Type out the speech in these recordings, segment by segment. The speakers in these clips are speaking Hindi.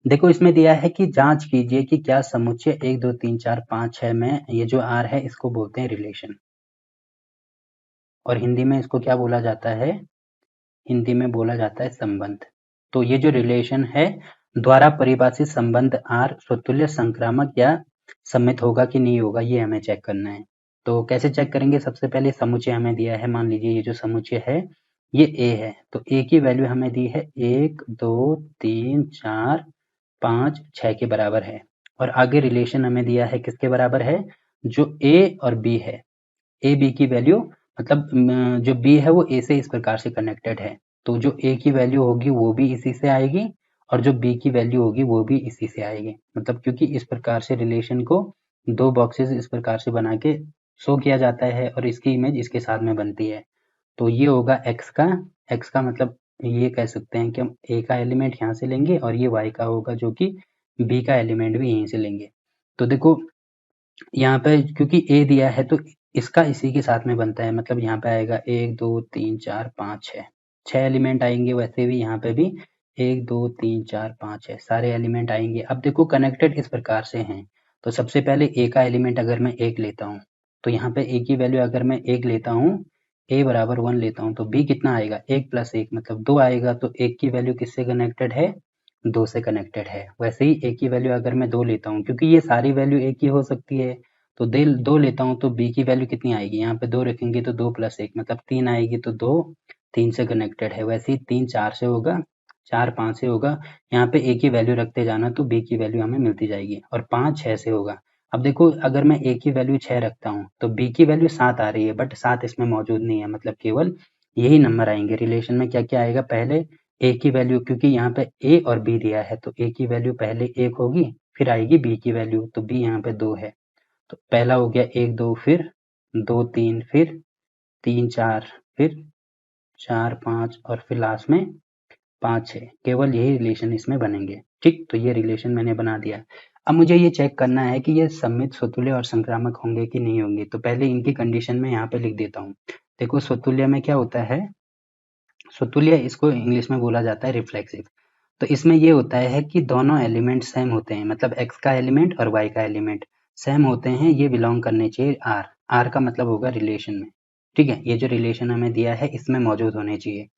देखो इसमें दिया है कि जांच कीजिए कि क्या समुच्चय 1 2 3 4 5 6 में ये जो आर है इसको बोलते हैं रिलेशन, और हिंदी में इसको क्या बोला जाता है? हिंदी में बोला जाता है संबंध। तो ये जो रिलेशन है द्वारा परिभाषित संबंध आर स्वतुल्य संक्रामक या सममित होगा कि नहीं होगा, ये हमें चेक करना है। तो कैसे चेक करेंगे? सबसे पहले समुच्चय हमें दिया है, मान लीजिए ये जो समुच्चय है ये ए है, तो ए की वैल्यू हमें दी है 1 2 3 4 5 6 के बराबर है, और आगे रिलेशन हमें दिया है किसके बराबर है? जो ए और बी है, ए बी की वैल्यू मतलब जो बी है वो ए से इस प्रकार से कनेक्टेड है, तो जो ए की वैल्यू होगी वो भी इसी से आएगी और जो बी की वैल्यू होगी वो भी इसी से आएगी। मतलब क्योंकि इस प्रकार से रिलेशन को दो बॉक्सेस इस प्रकार से बना के शो किया जाता है और इसकी इमेज इसके साथ में बनती है। तो ये होगा एक्स का मतलब ये कह सकते हैं कि हम ए का एलिमेंट यहाँ से लेंगे और ये वाई का होगा जो कि बी का एलिमेंट भी यहीं से लेंगे। तो देखो यहाँ पे क्योंकि ए दिया है तो इसका इसी के साथ में बनता है, मतलब यहाँ पे आएगा 1 2 3 4 5 6 6 एलिमेंट आएंगे, वैसे भी यहाँ पे भी 1 2 3 4 5 6 सारे एलिमेंट आएंगे। अब देखो कनेक्टेड इस प्रकार से हैं, तो सबसे पहले ए का एलिमेंट अगर मैं 1 लेता हूँ तो यहाँ पे ए की वैल्यू अगर मैं 1 लेता हूँ, ए बराबर 1 लेता हूँ तो बी कितना आएगा? 1 प्लस 1 मतलब 2 आएगा, तो 1 की वैल्यू किससे कनेक्टेड है? 2 से कनेक्टेड है। वैसे ही ए की वैल्यू अगर मैं 2 लेता हूँ, क्योंकि ये सारी वैल्यू एक ही हो सकती है, तो दो लेता हूँ तो बी की वैल्यू कितनी आएगी? यहाँ पे 2 रखेंगे तो 2 प्लस 1 मतलब 3 आएगी, तो 2 3 से कनेक्टेड है। वैसे ही 3 4 से होगा, 4 5 से होगा, यहाँ पे ए की वैल्यू रखते जाना तो बी की वैल्यू हमें मिलती जाएगी, और 5 6 से होगा। अब देखो अगर मैं ए की वैल्यू 6 रखता हूँ तो बी की वैल्यू 7 आ रही है, बट 7 इसमें मौजूद नहीं है, मतलब केवल यही नंबर आएंगे। रिलेशन में क्या क्या आएगा? पहले ए की वैल्यू, क्योंकि यहाँ पे ए और बी दिया है तो ए की वैल्यू पहले 1 होगी, फिर आएगी बी की वैल्यू, तो बी यहाँ पे 2 है, तो पहला हो गया 1 2, फिर 2 3, फिर 3 4, फिर 4 5 और फिर लास्ट में 5 6। केवल यही रिलेशन इसमें बनेंगे। ठीक, तो ये रिलेशन मैंने बना दिया। अब मुझे ये चेक करना है कि ये सममित, स्वतुल्य और संक्रामक होंगे कि नहीं होंगे। तो पहले इनकी कंडीशन में यहाँ पे लिख देता हूँ। देखो स्वतुल्य में क्या होता है? स्वतुल्य इसको इंग्लिश में बोला जाता है रिफ्लेक्सिव। तो इसमें ये होता है कि दोनों एलिमेंट सेम होते हैं, मतलब एक्स का एलिमेंट और वाई का एलिमेंट सेम होते हैं, ये बिलोंग करने चाहिए आर। आर का मतलब होगा रिलेशन में। ठीक है, ये जो रिलेशन हमें दिया है इसमें मौजूद होने चाहिए।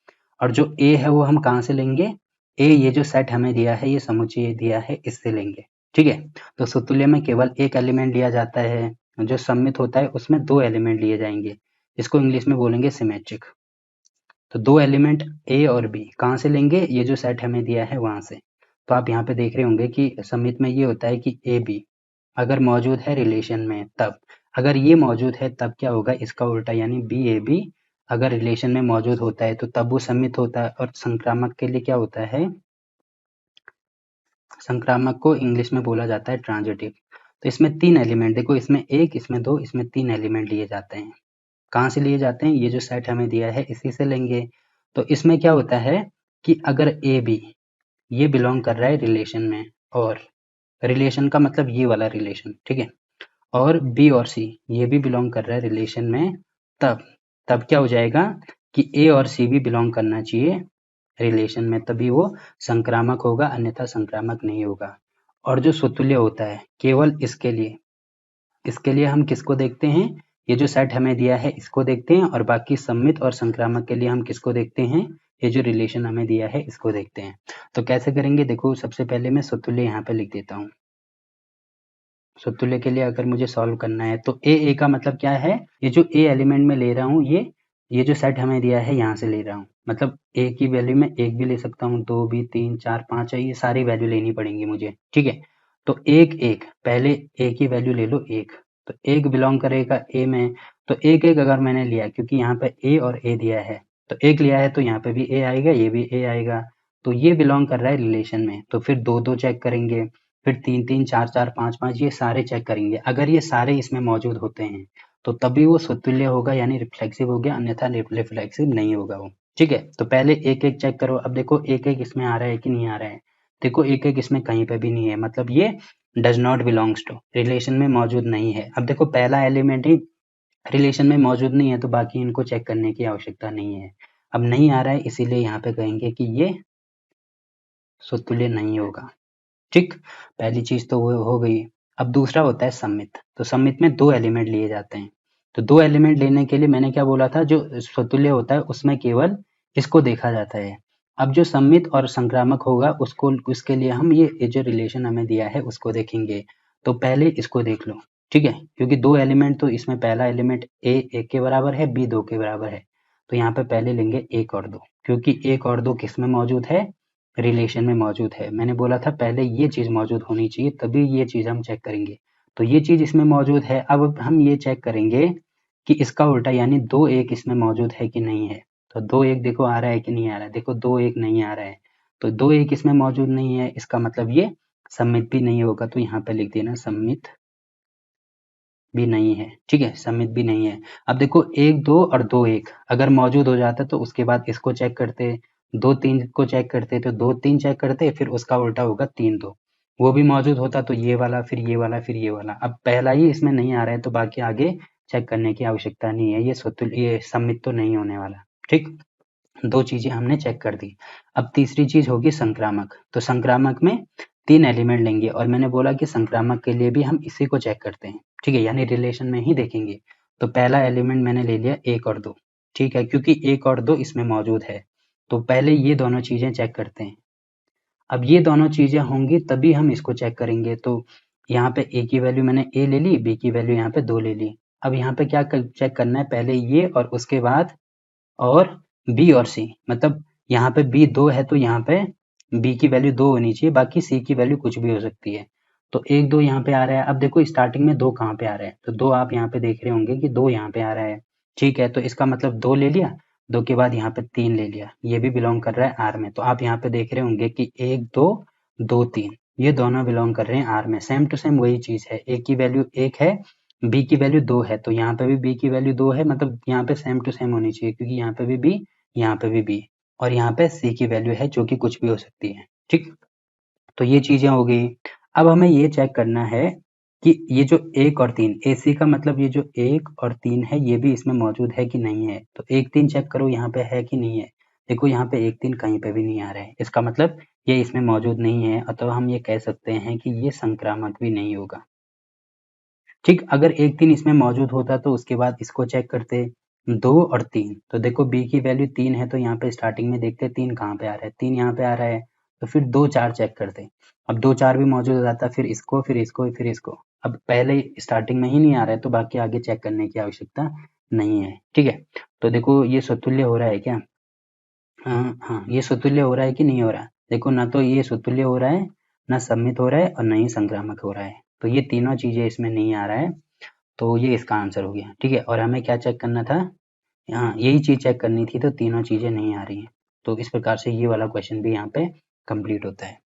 और जो ए है वो हम कहाँ से लेंगे? ए ये जो सेट हमें दिया है, ये समुच्चय दिया है, इससे लेंगे। ठीक है, तो समतुल्य में केवल एक एलिमेंट लिया जाता है, जो सममित होता है उसमें दो एलिमेंट लिए जाएंगे। इसको इंग्लिश में बोलेंगे सिमेट्रिक। तो दो एलिमेंट ए और बी कहाँ से लेंगे? ये जो सेट हमें दिया है वहां से। तो आप यहाँ पे देख रहे होंगे कि समित में ये होता है कि ए बी अगर मौजूद है रिलेशन में तब, अगर ये मौजूद है तब क्या होगा? इसका उल्टा, यानी बी ए बी अगर रिलेशन में मौजूद होता है तो तब वो समित होता है। और संक्रामक के लिए क्या होता है? संक्रामक को इंग्लिश में बोला जाता है ट्रांजिटिव। तो इसमें तीन एलिमेंट, देखो इसमें एक, इसमें दो, इसमें तीन एलिमेंट लिए जाते हैं। कहाँ से लिए जाते हैं? ये जो सेट हमें दिया है इसी से लेंगे। तो इसमें क्या होता है कि अगर ए बी ये बिलोंग कर रहा है रिलेशन में, और रिलेशन का मतलब ये वाला रिलेशन, ठीक है, और बी और सी ये भी बिलोंग कर रहा है रिलेशन में, तब तब क्या हो जाएगा कि ए और सी भी बिलोंग करना चाहिए रिलेशन में, तभी वो संक्रामक होगा, अन्यथा संक्रामक नहीं होगा। और जो स्वतुल्य होता है केवल इसके लिए हम किसको देखते हैं? ये जो सेट हमें दिया है इसको देखते हैं, और बाकी सम्मित और संक्रामक के लिए हम किसको देखते हैं? ये जो रिलेशन हमें दिया है इसको देखते हैं। तो कैसे करेंगे? देखो सबसे पहले मैं स्वतुल्य यहाँ पे लिख देता हूँ। स्वतुल्य के लिए अगर मुझे सॉल्व करना है तो ए का मतलब क्या है? ये जो ए एलिमेंट में ले रहा हूँ, ये जो सेट हमें दिया है यहाँ से ले रहा हूँ, मतलब ए की वैल्यू में एक भी ले सकता हूँ, दो भी, तीन चार पाँच है, ये सारी वैल्यू लेनी पड़ेंगी मुझे। ठीक है, तो एक एक पहले ए की वैल्यू ले लो एक, तो एक बिलोंग करेगा ए में, तो एक एक अगर मैंने लिया, क्योंकि यहाँ पे ए और ए दिया है तो एक लिया है, तो यहाँ पे भी ए आएगा, ये भी ए आएगा, तो ये बिलोंग कर रहा है रिलेशन में। तो फिर दो दो चेक करेंगे, फिर तीन तीन चार चार पाँच पाँच, ये सारे चेक करेंगे। अगर ये सारे इसमें मौजूद होते हैं तो तभी वो स्वतुल्य होगा, यानी रिफ्लेक्सिव हो गया, अन्यथा रिफ्लेक्सिव नहीं होगा वो। ठीक है, तो पहले एक एक चेक करो। अब देखो एक एक इसमें आ रहा है कि नहीं आ रहा है? देखो एक एक इसमें कहीं पे भी नहीं है, मतलब ये does not belongs to, relation में मौजूद नहीं है। अब देखो पहला एलिमेंट ही रिलेशन में मौजूद नहीं है तो बाकी इनको चेक करने की आवश्यकता नहीं है। अब नहीं आ रहा है इसीलिए यहाँ पे कहेंगे कि ये स्वतुल्य नहीं होगा। ठीक, पहली चीज तो वो हो गई। अब दूसरा होता है सम्मित। तो सम्मित में 2 एलिमेंट लिए जाते हैं। तो 2 एलिमेंट लेने के लिए मैंने क्या बोला था, जो स्वतुल्य होता है उसमें केवल इसको देखा जाता है। अब जो सम्मित और संक्रामक होगा उसको, उसके लिए हम ये जो रिलेशन हमें दिया है उसको देखेंगे। तो पहले इसको देख लो, ठीक है, क्योंकि 2 एलिमेंट, तो इसमें पहला एलिमेंट ए 1 के बराबर है, बी 2 के बराबर है। तो यहाँ पे पहले लेंगे 1 और 2, क्योंकि 1 और 2 किस में मौजूद है, रिलेशन में मौजूद है। मैंने बोला था पहले ये चीज मौजूद होनी चाहिए, तभी ये चीज हम चेक करेंगे। तो ये चीज इसमें मौजूद है। अब हम ये चेक करेंगे कि इसका उल्टा, यानी 2 1 इसमें मौजूद है कि नहीं है। तो 2 1 देखो आ रहा है कि नहीं आ रहा है, देखो 2 1 नहीं आ रहा है। तो 2 1 इसमें मौजूद नहीं है, इसका मतलब ये सम्मित भी नहीं होगा। तो यहाँ पे लिख देना सम्मित भी नहीं है, ठीक है, सम्मित भी नहीं है। अब देखो 1 2 और 2 1 अगर मौजूद हो जाता तो उसके बाद इसको चेक करते, 2 3 को चेक करते, तो 2 3 चेक करते, फिर उसका उल्टा होगा 3 2, वो भी मौजूद होता तो ये वाला, फिर ये वाला, फिर ये वाला। अब पहला ही इसमें नहीं आ रहा है तो बाकी आगे चेक करने की आवश्यकता नहीं है, ये सम्मित तो नहीं होने वाला। ठीक, 2 चीजें हमने चेक कर दी। अब तीसरी चीज होगी संक्रामक। तो संक्रामक में 3 एलिमेंट लेंगे, और मैंने बोला कि संक्रामक के लिए भी हम इसी को चेक करते हैं, ठीक है, यानी रिलेशन में ही देखेंगे। तो पहला एलिमेंट मैंने ले लिया 1 और 2, ठीक है, क्योंकि 1 और 2 इसमें मौजूद है। तो पहले ये दोनों चीजें चेक करते हैं। अब ये दोनों चीजें होंगी तभी हम इसको चेक करेंगे। तो यहाँ पे ए की वैल्यू मैंने ए ले ली, बी की वैल्यू यहाँ पे 2 ले ली। अब यहाँ पे क्या चेक करना है, पहले ये और उसके बाद और बी और सी, मतलब यहाँ पे बी 2 है तो यहाँ पे बी की वैल्यू 2 होनी चाहिए, बाकी सी की वैल्यू कुछ भी हो सकती है। तो 1 2 यहाँ पे आ रहा है। अब देखो स्टार्टिंग में 2 कहाँ पे आ रहा है, तो 2 आप यहाँ पे देख रहे होंगे कि 2 यहाँ पे आ रहा है, ठीक है। तो इसका मतलब 2 ले लिया, 2 के बाद यहाँ पे 3 ले लिया, ये भी बिलोंग कर रहा है आर में। तो आप यहाँ पे देख रहे होंगे कि 1 2 2 3 ये दोनों बिलोंग कर रहे हैं आर में। सेम टू सेम वही चीज है, ए की वैल्यू 1 है, बी की वैल्यू 2 है, तो यहाँ पे भी बी की वैल्यू 2 है, मतलब यहाँ पे सेम टू सेम होनी चाहिए, क्योंकि यहाँ पे भी बी, यहाँ पे भी बी, और यहाँ पे सी की वैल्यू है जो कि कुछ भी हो सकती है। ठीक, तो ये चीजें हो गई। अब हमें ये चेक करना है कि ये जो 1 और 3, ए सी का मतलब ये जो 1 और 3 है ये भी इसमें मौजूद है कि नहीं है। तो 1 3 चेक करो यहाँ पे है कि नहीं है। देखो यहाँ पे 1 3 कहीं पे भी नहीं आ रहा है, इसका मतलब ये इसमें मौजूद नहीं है, अथवा हम ये कह सकते हैं कि ये संक्रामक भी नहीं होगा। ठीक, अगर 1 3 इसमें मौजूद होता तो उसके बाद इसको चेक करते 2 और 3। तो देखो b की वैल्यू 3 है, तो यहाँ पे स्टार्टिंग में देखते 3 कहाँ पे आ रहा है, 3 यहाँ पे आ रहा है। तो फिर 2 4 चेक करते, अब 2 4 भी मौजूद हो जाता, फिर इसको, फिर इसको, फिर इसको। अब पहले स्टार्टिंग में ही नहीं आ रहा है तो बाकी आगे चेक करने की आवश्यकता नहीं है, ठीक है। तो देखो ये स्वतुल्य हो रहा है क्या, हाँ हाँ, ये स्वतुल्य हो रहा है कि नहीं हो रहा। देखो ना तो ये स्वतुल्य हो रहा है, ना सम्मित हो रहा है, और ना ही संक्रामक हो रहा है। तो ये तीनों चीजें इसमें नहीं आ रहा है, तो ये इसका आंसर हो गया, ठीक है। और हमें क्या चेक करना था, हाँ यही चीज चेक करनी थी, तो तीनों चीजें नहीं आ रही हैं। तो इस प्रकार से ये वाला क्वेश्चन भी यहाँ पे कंप्लीट होता है।